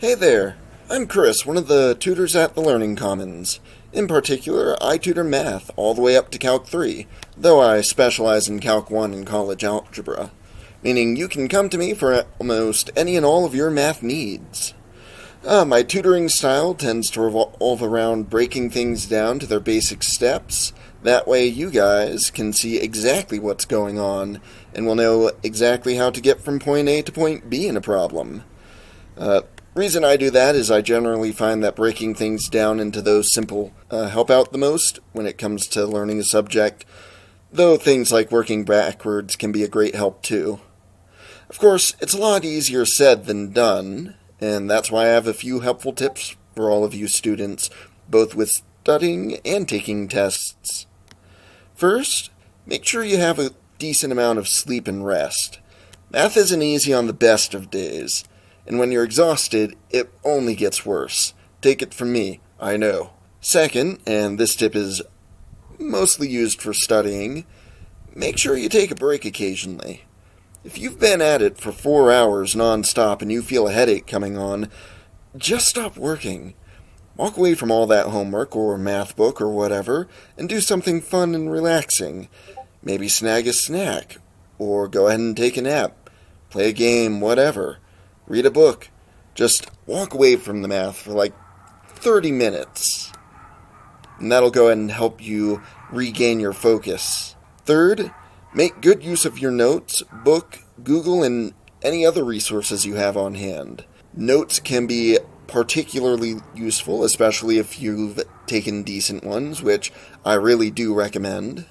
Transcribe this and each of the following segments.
Hey there, I'm Chris, one of the tutors at the Learning Commons. In particular, I tutor math all the way up to Calc 3, though I specialize in Calc 1 and college algebra, meaning you can come to me for almost any and all of your math needs. My tutoring style tends to revolve around breaking things down to their basic steps. That way you guys can see exactly what's going on and will know exactly how to get from point A to point B in a problem. Reason I do that is I generally find that breaking things down into those simple help out the most when it comes to learning a subject, though things like working backwards can be a great help too. Of course, it's a lot easier said than done, and that's why I have a few helpful tips for all of you students, both with studying and taking tests. First, make sure you have a decent amount of sleep and rest. Math isn't easy on the best of days, and when you're exhausted, it only gets worse. Take it from me, I know. Second, and this tip is mostly used for studying, make sure you take a break occasionally. If you've been at it for 4 hours non-stop and you feel a headache coming on, just stop working. Walk away from all that homework or math book or whatever and do something fun and relaxing. Maybe snag a snack, or go ahead and take a nap, play a game, whatever. Read a book. Just walk away from the math for like 30 minutes. And that'll go ahead and help you regain your focus. Third, make good use of your notes, book, Google, and any other resources you have on hand. Notes can be particularly useful, especially if you've taken decent ones, which I really do recommend.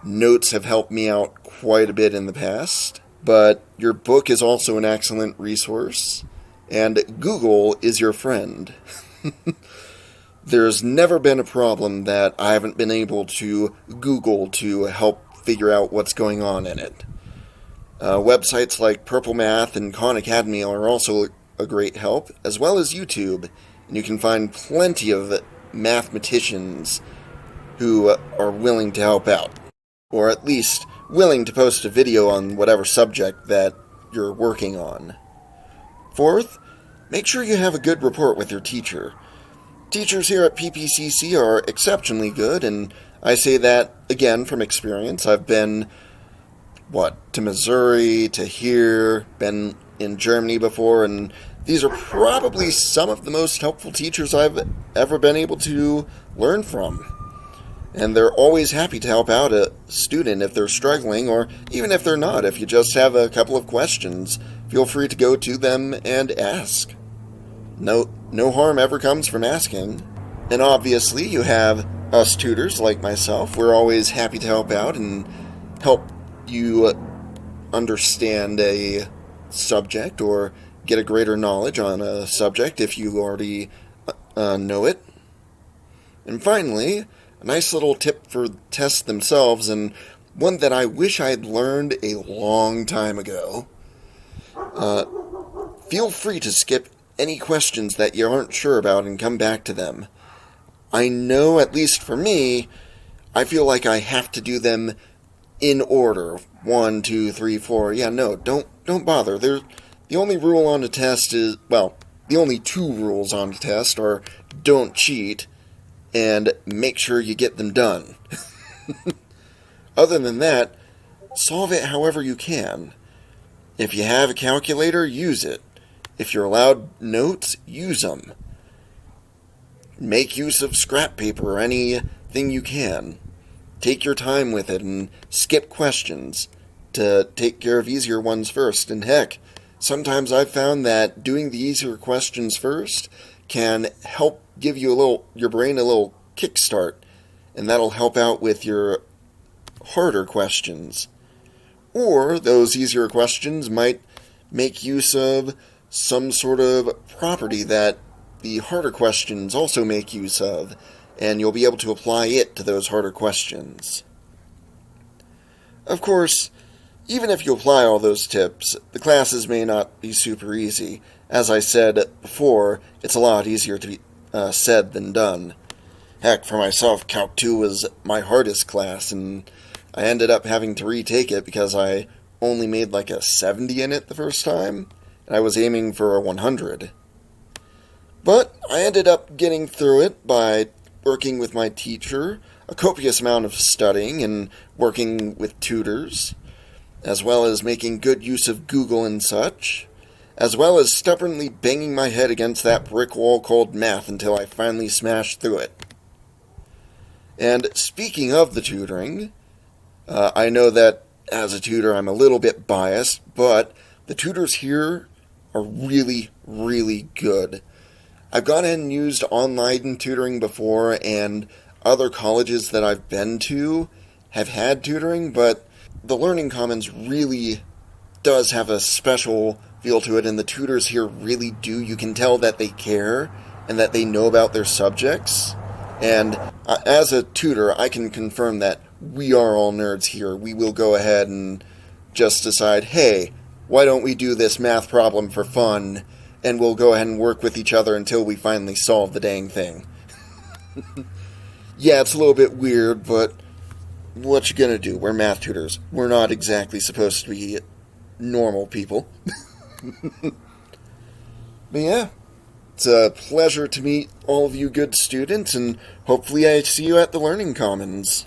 Notes have helped me out quite a bit in the past. But your book is also an excellent resource, and Google is your friend. There's never been a problem that I haven't been able to Google to help figure out what's going on in it. Websites like Purple Math and Khan Academy are also a great help, as well as YouTube, and you can find plenty of mathematicians who are willing to help out, or at least willing to post a video on whatever subject that you're working on. Fourth, make sure you have a good rapport with your teacher. Teachers here at PPCC are exceptionally good, and I say that, again, from experience. I've been, to Missouri, to here, been in Germany before, and these are probably some of the most helpful teachers I've ever been able to learn from. And they're always happy to help out a student if they're struggling, or even if they're not. If you just have a couple of questions, feel free to go to them and ask. No harm ever comes from asking. And obviously, you have us tutors like myself. We're always happy to help out and help you understand a subject or get a greater knowledge on a subject if you already know it. And finally, a nice little tip for tests themselves, and one that I wish I had learned a long time ago. Feel free to skip any questions that you aren't sure about and come back to them. I know, at least for me, I feel like I have to do them in order. 1, 2, 3, 4. Yeah, no, don't bother. The only rule on a test is, the only 2 rules on a test are don't cheat and make sure you get them done. Other than that, solve it however you can. If you have a calculator, use it. If you're allowed notes, use them. Make use of scrap paper or anything you can. Take your time with it and skip questions to take care of easier ones first. And heck, sometimes I've found that doing the easier questions first can help give you your brain a little kickstart, and that'll help out with your harder questions. Or those easier questions might make use of some sort of property that the harder questions also make use of, and you'll be able to apply it to those harder questions. Of course, even if you apply all those tips, the classes may not be super easy. As I said before, it's a lot easier to be said than done. Heck, for myself, Calc 2 was my hardest class, and I ended up having to retake it because I only made like a 70 in it the first time, and I was aiming for a 100. But I ended up getting through it by working with my teacher, a copious amount of studying, and working with tutors, as well as making good use of Google and such, as well as stubbornly banging my head against that brick wall called math until I finally smashed through it. And speaking of the tutoring, I know that as a tutor I'm a little bit biased, but the tutors here are really, really good. I've gone ahead and used online tutoring before, and other colleges that I've been to have had tutoring, but the Learning Commons really does have a special feel to it, and the tutors here really do. You can tell that they care and that they know about their subjects. And as a tutor, I can confirm that we are all nerds here. We will go ahead and just decide, hey, why don't we do this math problem for fun? And we'll go ahead and work with each other until we finally solve the dang thing. Yeah, it's a little bit weird, but what you gonna do? We're math tutors. We're not exactly supposed to be normal people. But yeah, it's a pleasure to meet all of you good students, and hopefully I see you at the Learning Commons.